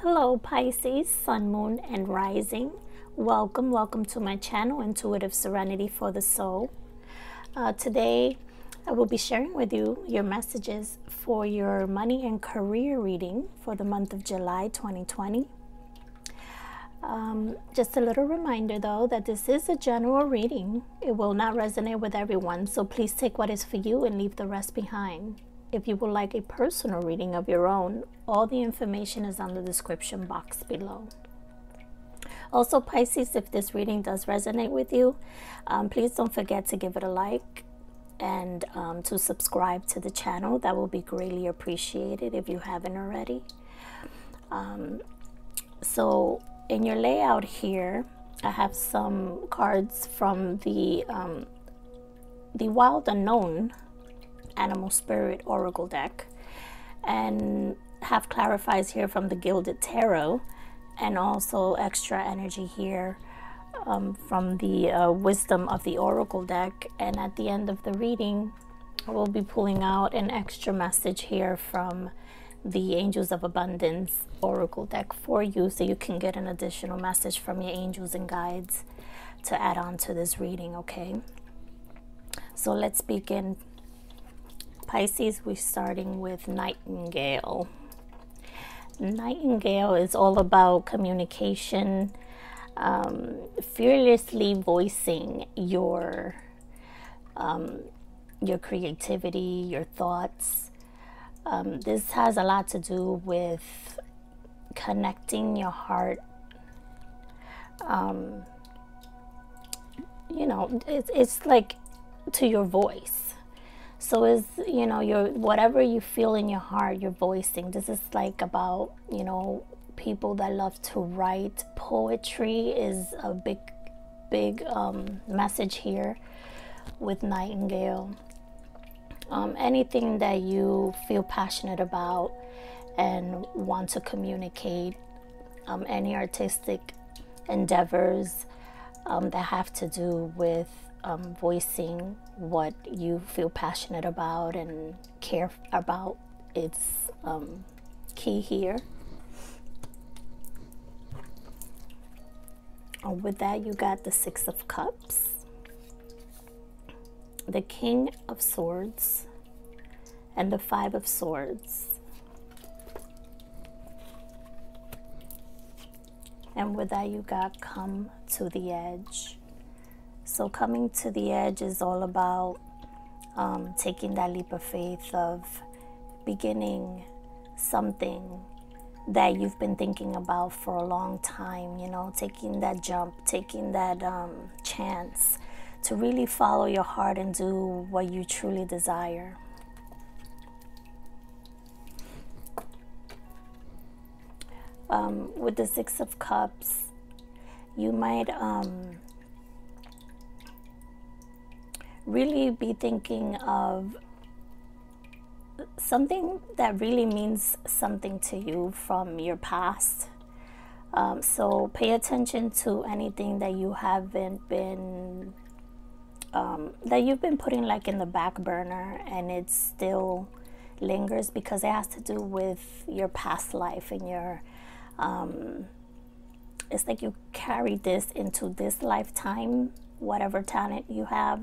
Hello Pisces, Sun, Moon, and Rising. Welcome to my channel, Intuitive Serenity for the Soul. Today, I will be sharing with you your messages for your money and career reading for the month of July 2020. Just a little reminder though that this is a general reading. It will not resonate with everyone, so please take what is for you and leave the rest behind. If you would like a personal reading of your own, all the information is on the description box below. Also, Pisces, if this reading does resonate with you, please don't forget to give it a like and to subscribe to the channel. That will be greatly appreciated if you haven't already. So in your layout here, I have some cards from the Wild Unknown Animal Spirit Oracle deck, and have clarifies here from the Gilded Tarot, and also extra energy here from the Wisdom of the Oracle deck. And at the end of the reading, I will be pulling out an extra message here from the Angels of Abundance Oracle deck for you, so you can get an additional message from your angels and guides to add on to this reading. Okay, so let's begin. Pisces, we're starting with Nightingale. Nightingale is all about communication, fearlessly voicing your creativity, your thoughts. This has a lot to do with connecting your heart. You know, it's like to your voice. So is, you know, your whatever you feel in your heart, you're voicing. This is like about, you know, people that love to write. Poetry is a big message here with Nightingale. Anything that you feel passionate about and want to communicate, any artistic endeavors that have to do with voicing what you feel passionate about and care about, it's key here. With that, you got the Six of Cups, the King of Swords, and the Five of Swords. And with that, you got Come to the Edge. So coming to the edge is all about taking that leap of faith of beginning something that you've been thinking about for a long time, you know, taking that jump, taking that chance to really follow your heart and do what you truly desire. With the Six of Cups, you might really be thinking of something that really means something to you from your past. So pay attention to anything that you haven't been that you've been putting like in the back burner, and it still lingers because it has to do with your past life and your it's like you carry this into this lifetime, whatever talent you have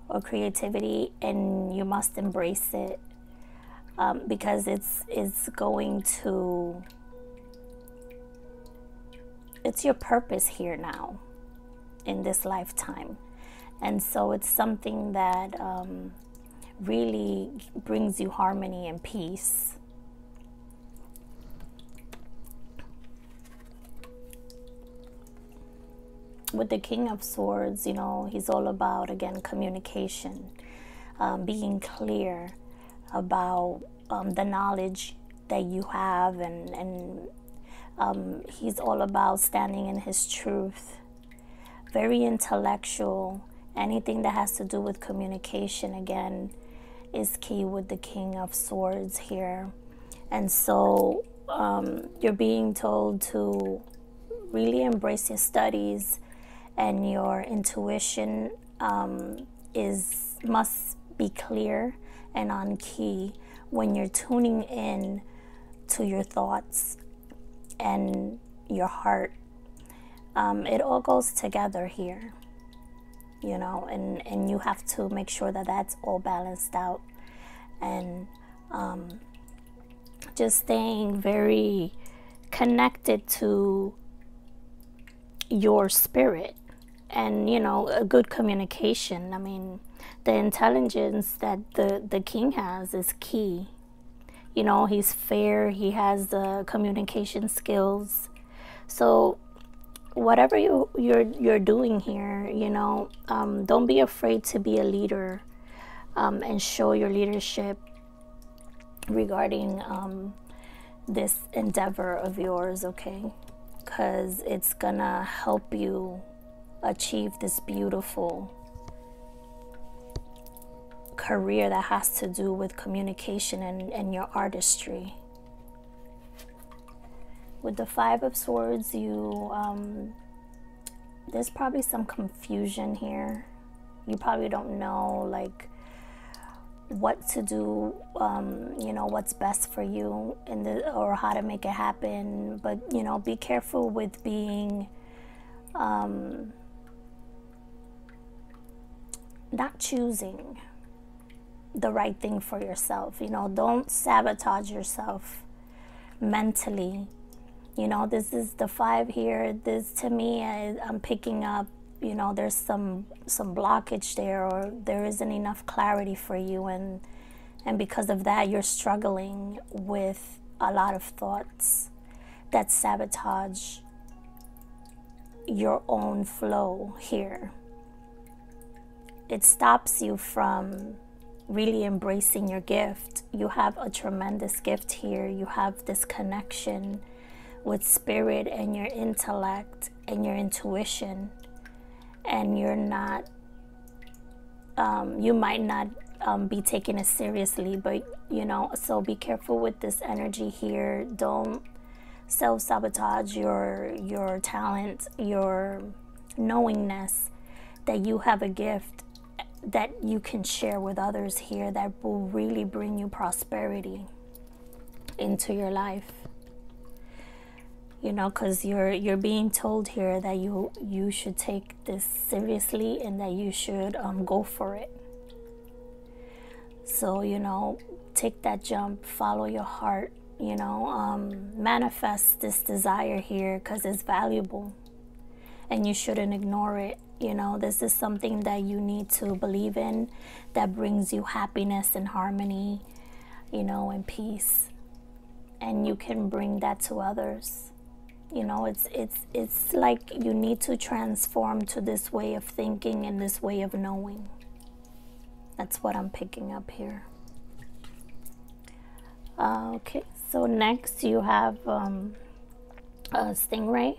or creativity, and you must embrace it because it's going to, it's your purpose here now in this lifetime. And so it's something that really brings you harmony and peace. With the King of Swords, you know, he's all about, again, communication, being clear about the knowledge that you have, and he's all about standing in his truth. Very intellectual. Anything that has to do with communication, again, is key with the King of Swords here. And so you're being told to really embrace your studies, and your intuition must be clear and on key when you're tuning in to your thoughts and your heart. It all goes together here, you know, and you have to make sure that that's all balanced out. And just staying very connected to your spirit, and, you know, a good communication. I mean, the intelligence that the king has is key. You know, he's fair, he has the communication skills. So whatever you're doing here, you know, don't be afraid to be a leader, and show your leadership regarding this endeavor of yours, okay? Because it's gonna help you achieve this beautiful career that has to do with communication and your artistry. With the Five of Swords, there's probably some confusion here. You probably don't know, like, what to do, you know, what's best for you, or how to make it happen. But, you know, be careful with being not choosing the right thing for yourself. You know, don't sabotage yourself mentally. You know, this is the five here. This, to me, I'm picking up, you know, there's some blockage there, or there isn't enough clarity for you, and because of that, you're struggling with a lot of thoughts that sabotage your own flow here. It stops you from really embracing your gift. You have a tremendous gift here. You have this connection with spirit and your intellect and your intuition, and you're not, you might not be taking it seriously, but, you know, so be careful with this energy here. Don't self-sabotage your talent, your knowingness that you have a gift that you can share with others here, that will really bring you prosperity into your life. You know, because you're being told here that you should take this seriously, and that you should go for it. So, you know, take that jump, follow your heart, you know, manifest this desire here, because it's valuable and you shouldn't ignore it. You know, this is something that you need to believe in, that brings you happiness and harmony, you know, and peace, and you can bring that to others. You know, it's like you need to transform to this way of thinking and this way of knowing. That's what I'm picking up here. Okay, so next you have a stingray.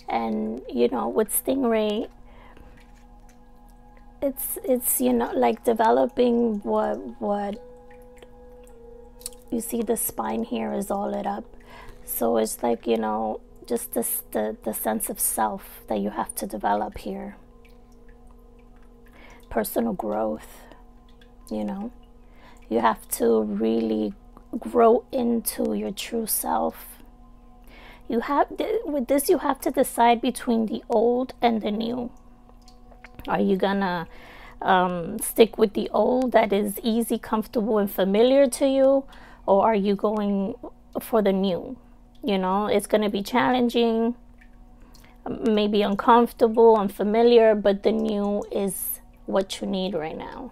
And, you know, with stingray, it's you know, like developing what you see. The spine here is all lit up. So it's like, you know, just this, the sense of self that you have to develop here. Personal growth, you know. You have to really grow into your true self. You have, with this, you have to decide between the old and the new. Are you gonna stick with the old that is easy, comfortable, and familiar to you? Or are you going for the new? You know, it's going to be challenging, maybe uncomfortable, unfamiliar, but the new is what you need right now.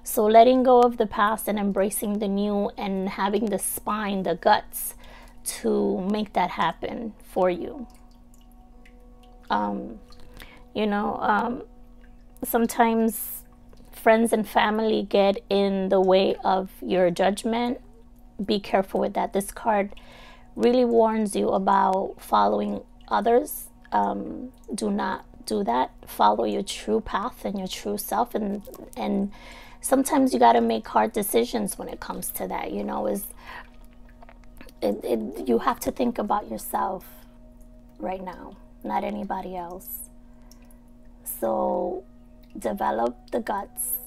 So letting go of the past and embracing the new, and having the spine, the guts to make that happen for you. You know, sometimes friends and family get in the way of your judgment. Be careful with that. This card really warns you about following others. Do not do that. Follow your true path and your true self, and sometimes you got to make hard decisions when it comes to that. You know, you have to think about yourself right now, not anybody else. So develop the guts,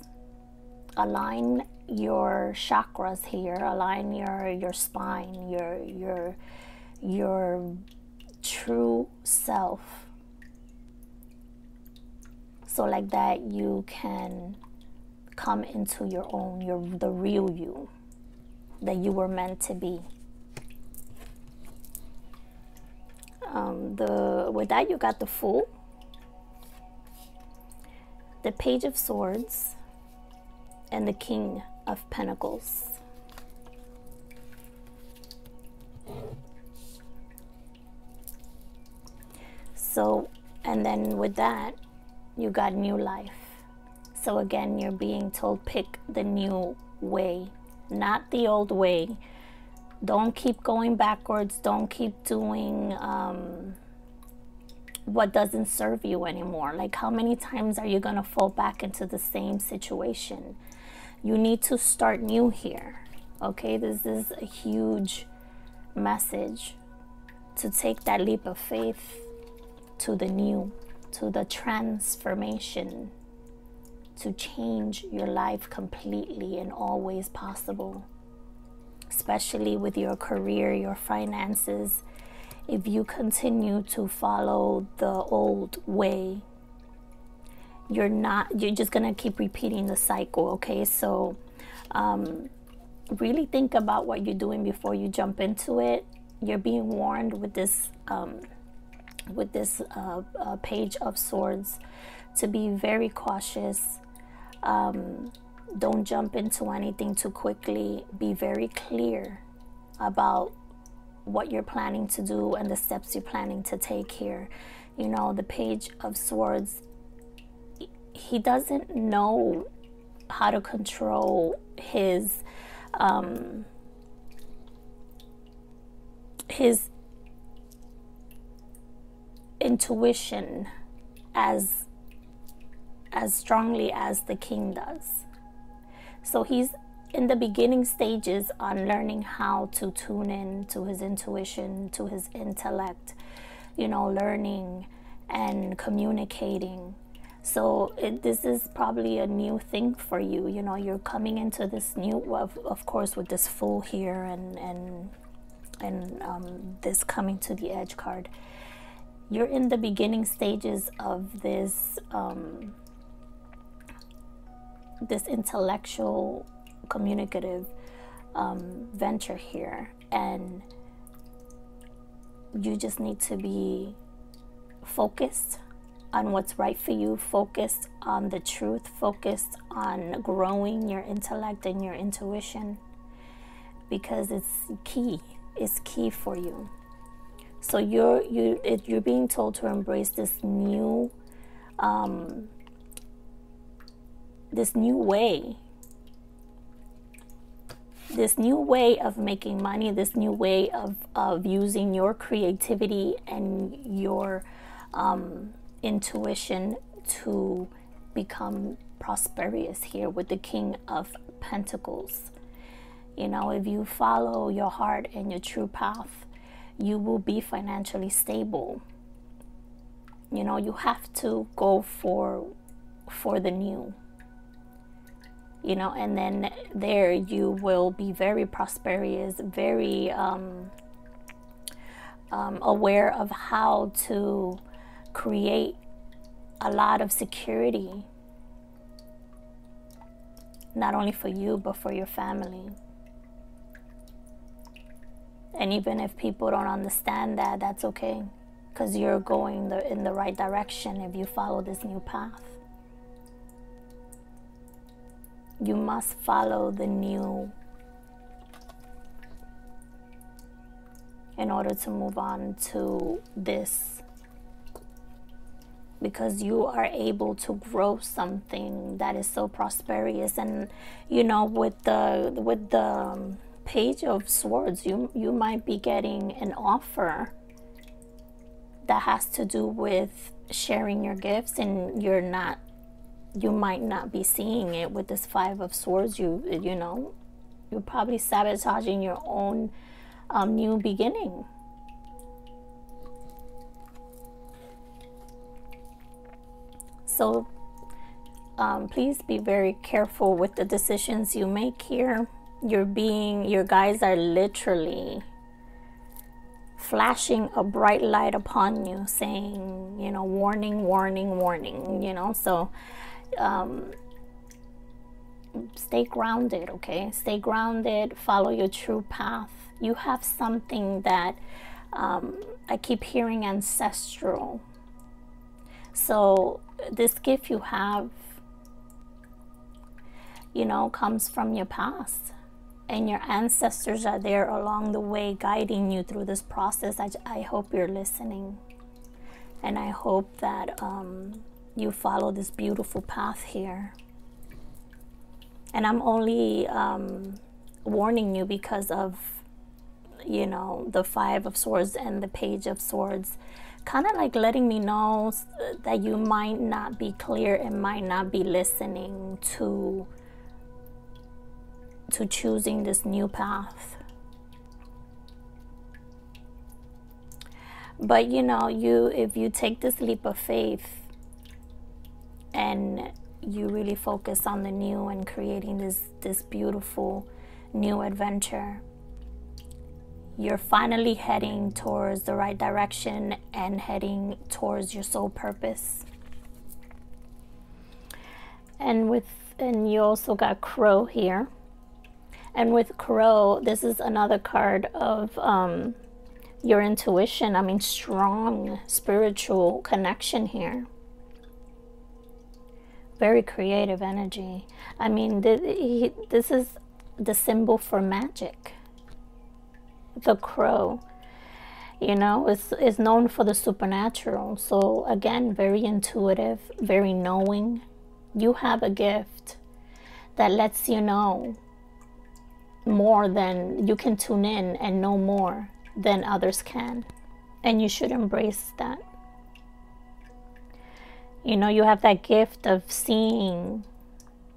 align your chakras here, align your spine, your your true self, so like that you can come into your own, the real you that you were meant to be. With that, you got the Fool, the Page of Swords, and the King of Pentacles. So, and then with that, you got new life. So again, you're being told, pick the new way, not the old way. Don't keep going backwards. Don't keep doing what doesn't serve you anymore. Like, how many times are you going to fall back into the same situation? You need to start new here. Okay, this is a huge message to take that leap of faith to the new, to the transformation, to change your life completely and always possible, especially with your career, your finances. If you continue to follow the old way, you're just gonna keep repeating the cycle. Okay, so really think about what you're doing before you jump into it. You're being warned with this Page of Swords to be very cautious. Don't jump into anything too quickly. Be very clear about what you're planning to do and the steps you're planning to take here. You know, the Page of Swords, he doesn't know how to control his intuition as strongly as the king does. So he's in the beginning stages on learning how to tune in to his intuition, to his intellect, you know, learning and communicating. So this is probably a new thing for you. You know, you're coming into this new, of course, with this Fool here and this Coming to the Edge card. You're in the beginning stages of this this intellectual, communicative venture here, and you just need to be focused on what's right for you, focused on the truth, focused on growing your intellect and your intuition, because it's key for you. So you're being told to embrace this new way of making money, this new way of using your creativity and your intuition to become prosperous here with the King of Pentacles. You know, if you follow your heart and your true path, you will be financially stable. You know, you have to go for the new. You know, and then there you will be very prosperous, very aware of how to create a lot of security, not only for you but for your family. And even if people don't understand that, that's okay, because you're going in the right direction if you follow this new path. You must follow the new in order to move on to this, because you are able to grow something that is so prosperous. And you know, with the Page of Swords, you might be getting an offer that has to do with sharing your gifts, and you might not be seeing it. With this Five of Swords, you know, you're probably sabotaging your own new beginning. So please be very careful with the decisions you make here. Your guides are literally flashing a bright light upon you, saying, you know, warning, warning, warning, you know. So stay grounded, okay? Stay grounded, follow your true path. You have something that I keep hearing ancestral. So this gift you have, you know, comes from your past. And your ancestors are there along the way guiding you through this process. I hope you're listening. And I hope that you follow this beautiful path here. And I'm only warning you because of, you know, the Five of Swords and the Page of Swords. Kind of like letting me know that you might not be clear and might not be listening to choosing this new path. But you know, if you take this leap of faith and you really focus on the new and creating this beautiful new adventure, you're finally heading towards the right direction and heading towards your soul purpose. And you also got Crow here. And with Crow, this is another card of your intuition. I mean, strong spiritual connection here. Very creative energy. I mean, this is the symbol for magic. The crow, you know, is known for the supernatural. So again, very intuitive, very knowing. You have a gift that lets you know more than you can tune in and know more than others can. And you should embrace that. You know, you have that gift of seeing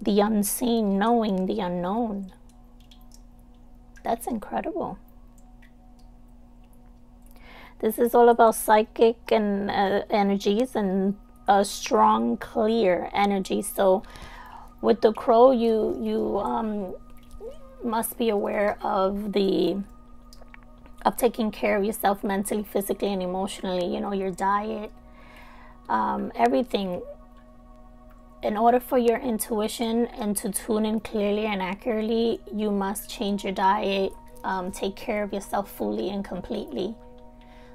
the unseen, knowing the unknown. That's incredible. This is all about psychic and energies and a strong, clear energy. So with the crow, you must be aware of taking care of yourself mentally, physically, and emotionally. You know, your diet, everything. In order for your intuition and to tune in clearly and accurately, you must change your diet, take care of yourself fully and completely.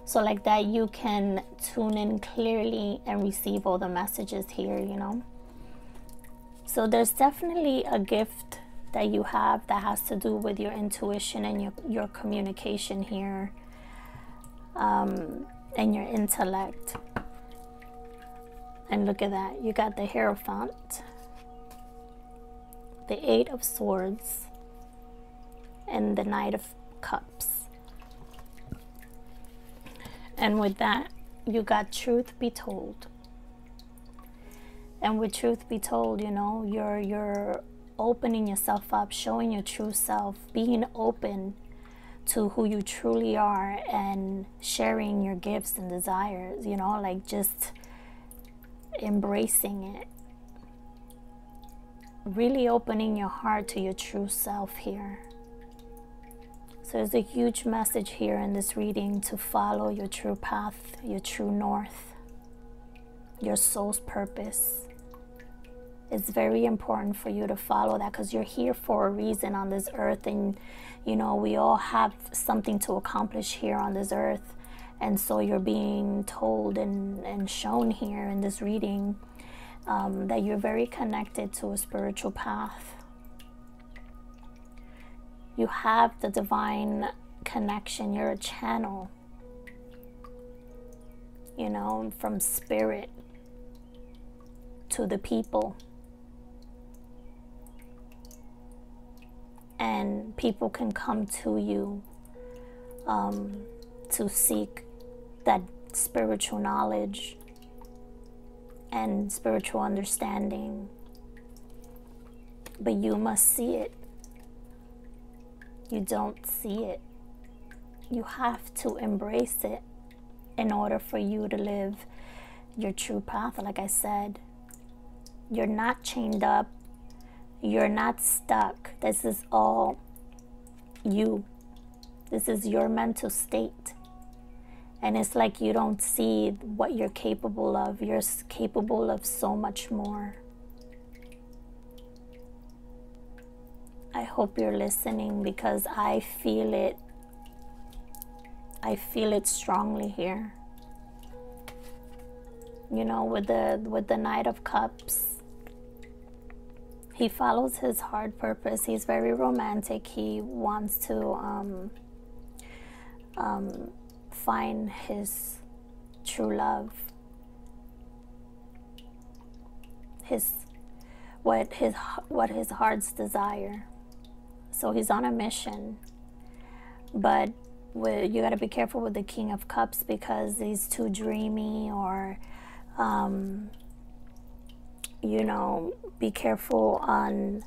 So like that, you can tune in clearly and receive all the messages here, you know. So there's definitely a gift that you have that has to do with your intuition and your communication here, and your intellect. And look at that, you got the Hierophant, the Eight of Swords, and the Knight of Cups. And with that, you got Truth Be Told. And with Truth Be Told, you know, you're opening yourself up, showing your true self, being open to who you truly are, and sharing your gifts and desires, you know, like just embracing it. Really opening your heart to your true self here. So there's a huge message here in this reading to follow your true path, your true north, your soul's purpose. It's very important for you to follow that, because you're here for a reason on this earth. And, you know, we all have something to accomplish here on this earth. And so you're being told and shown here in this reading that you're very connected to a spiritual path. You have the divine connection. You're a channel, you know, from spirit to the people. And people can come to you to seek that spiritual knowledge and spiritual understanding. But you must see it. You don't see it. You have to embrace it in order for you to live your true path. Like I said, you're not chained up. You're not stuck. This is all you. This is your mental state. And it's like you don't see what you're capable of. You're capable of so much more. I hope you're listening, because I feel it. I feel it strongly here. You know, with the Knight of Cups, he follows his heart purpose. He's very romantic. He wants to find his true love, what his heart's desire. So he's on a mission, but you got to be careful with the King of Cups, because he's too dreamy, or you know, be careful on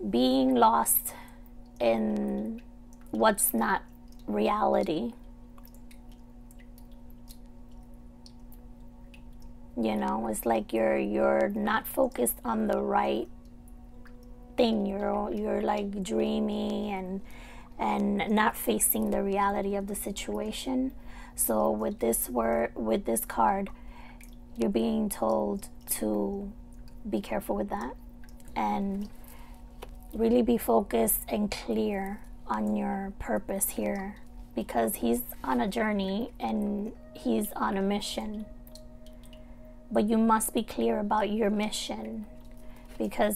being lost in what's not reality. You know, it's like you're not focused on the right thing. You're like dreamy and not facing the reality of the situation. So with this card, you're being told to be careful with that, and really be focused and clear on your purpose here, because he's on a journey and he's on a mission. But you must be clear about your mission, because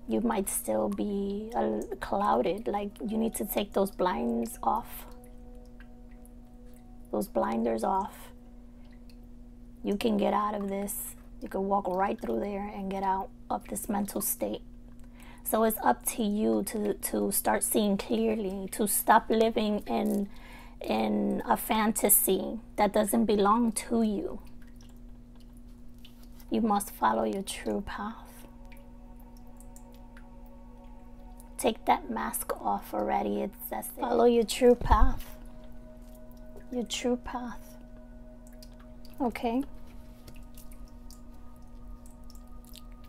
you might still be clouded. Like, you need to take those blinders off. You can get out of this. You can walk right through there and get out of this mental state. So it's up to you to start seeing clearly, to stop living in a fantasy that doesn't belong to you. You must follow your true path. Take that mask off already. It says follow your true path. Your true path. Okay?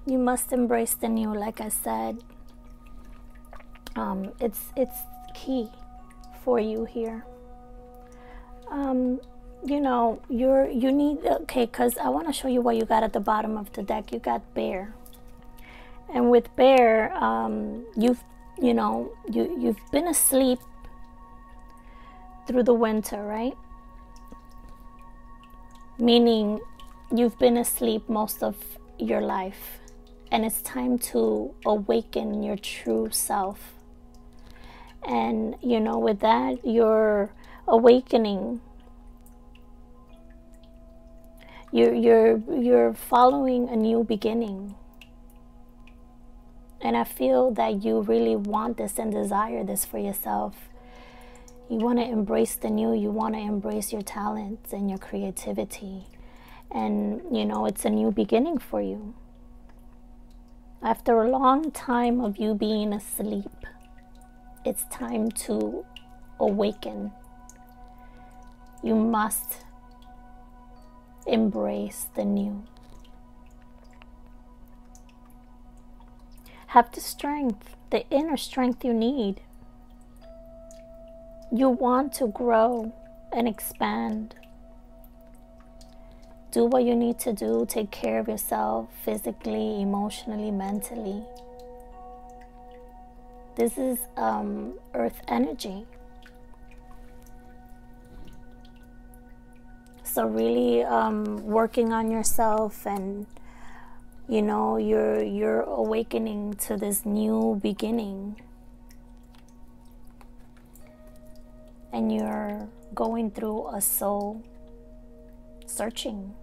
You must embrace the new, like I said. It's key for you here. You know, you need, okay, because I want to show you what you got at the bottom of the deck. You got Bear. And with Bear, you've been asleep through the winter, right? Meaning you've been asleep most of your life, and it's time to awaken your true self. And you know, with that, you're awakening. You're following a new beginning. And I feel that you really want this and desire this for yourself. You want to embrace the new. You want to embrace your talents and your creativity. And, you know, it's a new beginning for you. After a long time of you being asleep, it's time to awaken. You must embrace the new. Have the strength, the inner strength you need. You want to grow and expand. Do what you need to do. Take care of yourself physically, emotionally, mentally. This is earth energy. So really working on yourself, and you know, you're awakening to this new beginning. And you're going through a soul searching.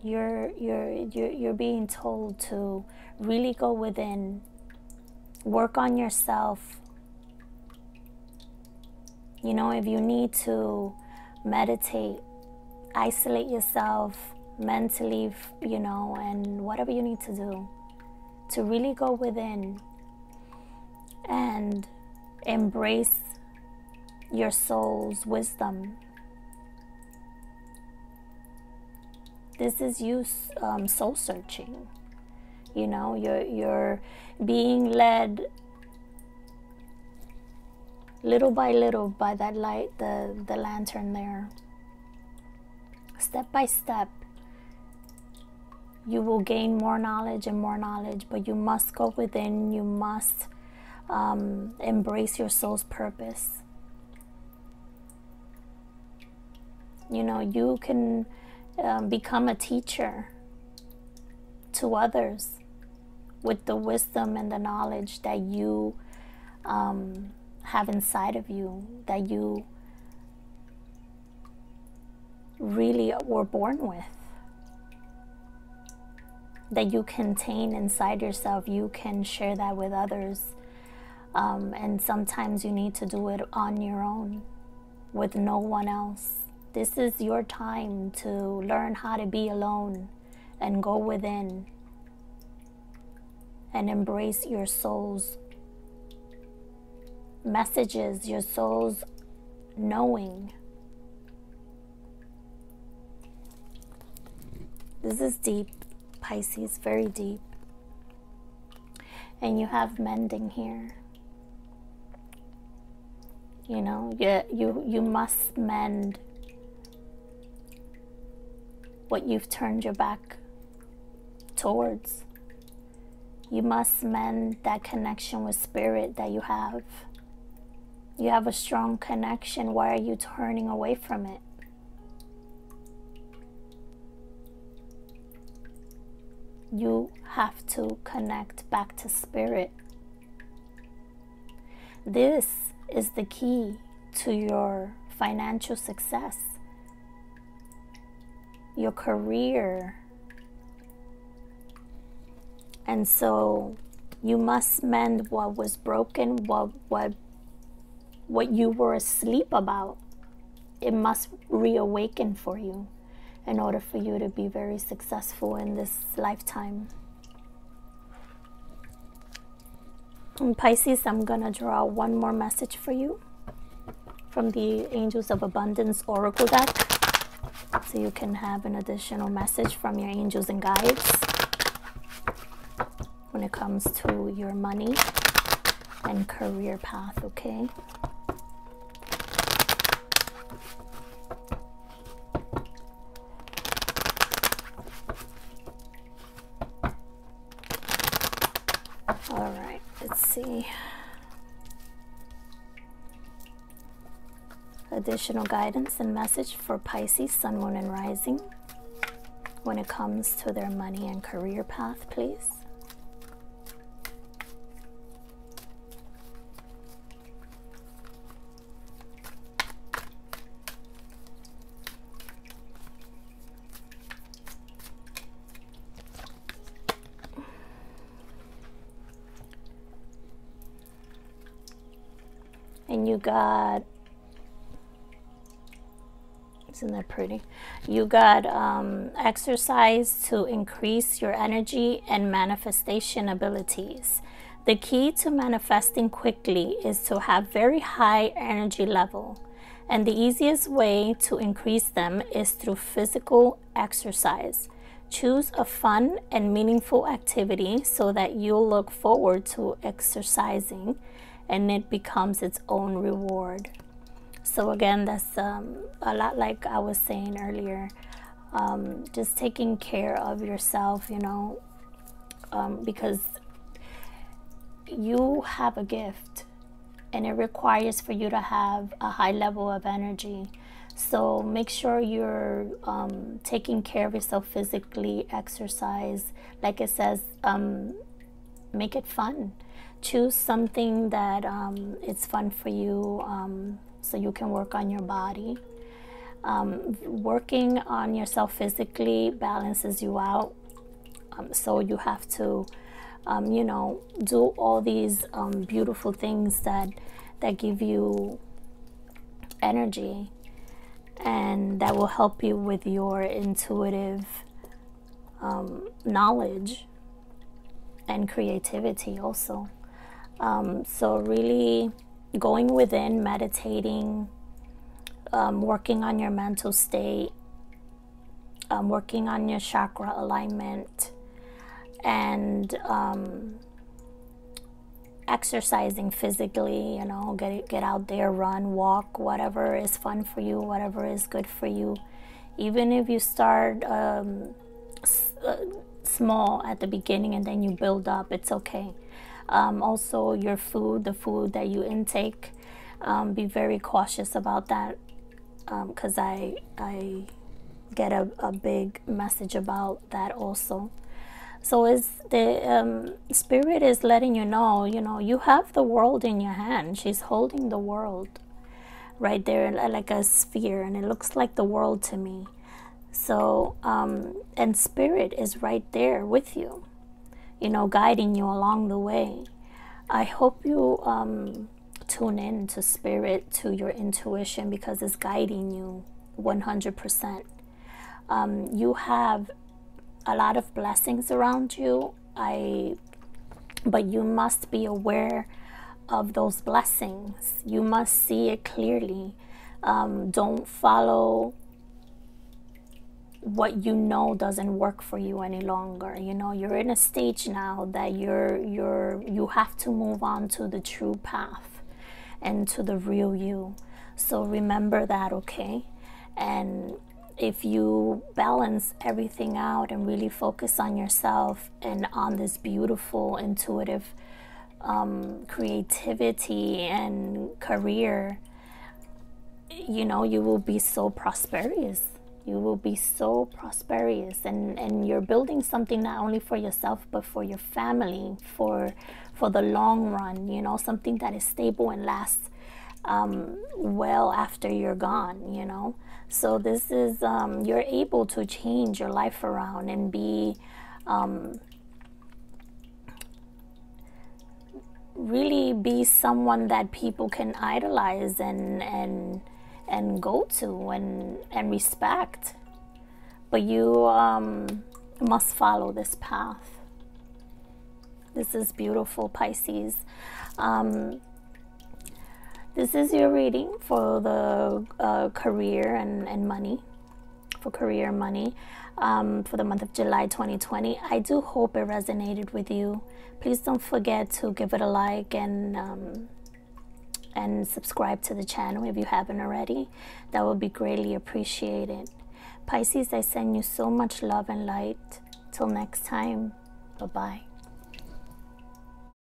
You're being told to really go within, work on yourself. You know, if you need to meditate, isolate yourself mentally, you know, and whatever you need to do to really go within and embrace your soul's wisdom. This is you soul searching. You know, you're being led little by little, by that light, the lantern there, step by step, you will gain more knowledge and more knowledge, but you must go within. You must embrace your soul's purpose. You know, you can become a teacher to others with the wisdom and the knowledge that you have inside of you, that you really were born with, that you contain inside yourself. You can share that with others, and sometimes you need to do it on your own with no one else. This is your time to learn how to be alone and go within and embrace your soul's messages, your soul's knowing. This is deep, Pisces, very deep. And you have mending here. You know, you must mend what you've turned your back towards. You must mend that connection with spirit that you have. You have a strong connection. Why are you turning away from it? You have to connect back to spirit. This is the key to your financial success, your career. And so you must mend what was broken, what you were asleep about. It must reawaken for you in order for you to be very successful in this lifetime. And Pisces, I'm going to draw one more message for you from the Angels of Abundance Oracle deck, so you can have an additional message from your angels and guides when it comes to your money and career path, okay? All right, let's see. Additional guidance and message for Pisces, Sun, Moon, and Rising when it comes to their money and career path, please. And you got, isn't that pretty? You got exercise to increase your energy and manifestation abilities. The key to manifesting quickly is to have very high energy level. And the easiest way to increase them is through physical exercise. Choose a fun and meaningful activity so that you'll look forward to exercising and it becomes its own reward. So again, that's a lot like I was saying earlier, just taking care of yourself, you know, because you have a gift and it requires for you to have a high level of energy. So make sure you're taking care of yourself physically, exercise. Like it says, make it fun. Choose something that it's fun for you, so you can work on your body. Working on yourself physically balances you out. So you have to, you know, do all these beautiful things that give you energy, and that will help you with your intuitive knowledge and creativity also. So really going within, meditating, working on your mental state, working on your chakra alignment, and exercising physically, you know, get out there, run, walk, whatever is fun for you, whatever is good for you. Even if you start small at the beginning and then you build up, it's okay. Also, your food, the food that you intake, be very cautious about that, because I get a big message about that also. So is the spirit is letting you know, you have the world in your hand. She's holding the world right there like a sphere, and it looks like the world to me. So and spirit is right there with you, guiding you along the way. I hope you tune in to spirit, to your intuition, because it's guiding you 100%. You have a lot of blessings around you, but you must be aware of those blessings. You must see it clearly. Don't follow what doesn't work for you any longer. You're in a stage now that you have to move on to the true path and to the real you. So remember that, okay? And if you balance everything out and really focus on yourself and on this beautiful, intuitive creativity and career, you will be so prosperous. You will be so prosperous, and you're building something not only for yourself but for your family, for the long run, something that is stable and lasts well after you're gone, So this is, you're able to change your life around and be really be someone that people can idolize and go to and respect. But you must follow this path. This is beautiful, Pisces. This is your reading for the career and money, for career and money, for the month of July 2020. I do hope it resonated with you. Please don't forget to give it a like and subscribe to the channel if you haven't already. That would be greatly appreciated. Pisces, I send you so much love and light. Till next time, bye-bye.